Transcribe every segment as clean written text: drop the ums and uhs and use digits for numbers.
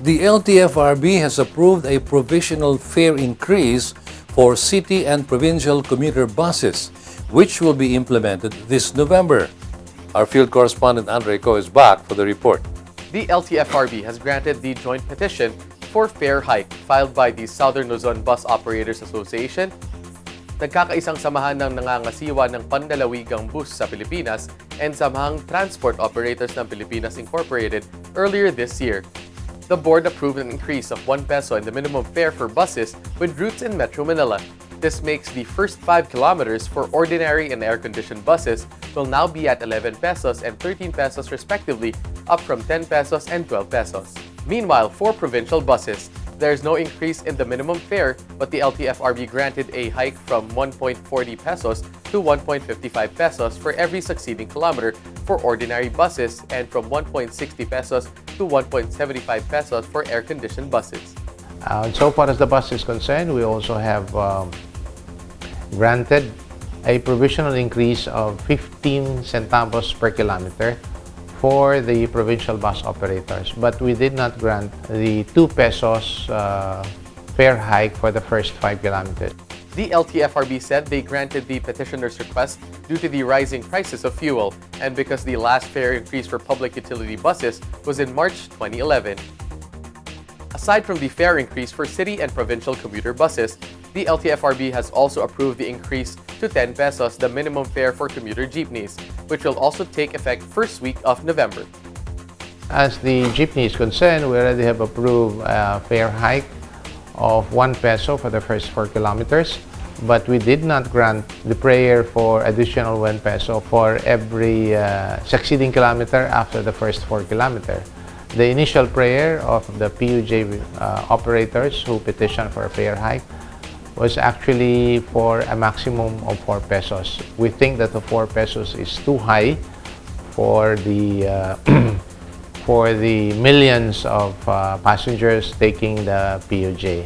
The LTFRB has approved a provisional fare increase for city and provincial commuter buses, which will be implemented this November. Our field correspondent Andre Co is back for the report. The LTFRB has granted the joint petition for fare hike filed by the Southern Luzon Bus Operators Association, Nagkakaisang Samahan ng Nangangasiwa ng Panlalawigang Bus sa Pilipinas, and Samahang Transport Operators ng Pilipinas Inc. earlier this year. The board approved an increase of 1 peso in the minimum fare for buses with routes in Metro Manila. This makes the first 5 kilometers for ordinary and air-conditioned buses will now be at 11 pesos and 13 pesos respectively, up from 10 pesos and 12 pesos. Meanwhile, for provincial buses, there is no increase in the minimum fare, but the LTFRB granted a hike from 1.40 pesos to 1.55 pesos for every succeeding kilometer for ordinary buses and from 1.60 pesos to 1.75 pesos for air-conditioned buses. So far as the bus is concerned, we also have granted a provisional increase of 15 centavos per kilometer for the provincial bus operators, but we did not grant the 2 pesos fare hike for the first 5 kilometers. The LTFRB said they granted the petitioner's request due to the rising prices of fuel and because the last fare increase for public utility buses was in March 2011. Aside from the fare increase for city and provincial commuter buses, the LTFRB has also approved the increase to 10 pesos, the minimum fare for commuter jeepneys, which will also take effect first week of November. As the jeepney is concerned, we already have approved a fare hike of 1 peso for the first 4 kilometers, but we did not grant the prayer for additional 1 peso for every succeeding kilometer after the first 4 kilometers. The initial prayer of the PUJ operators who petitioned for a fare hike was actually for a maximum of 4 pesos. We think that the 4 pesos is too high for the for the millions of passengers taking the PUJ.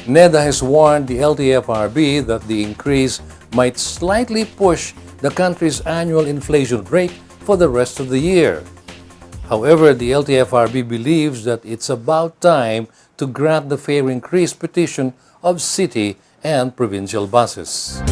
NEDA has warned the LTFRB that the increase might slightly push the country's annual inflation rate for the rest of the year. However, the LTFRB believes that it's about time to grant the fare increase petition of city and provincial buses.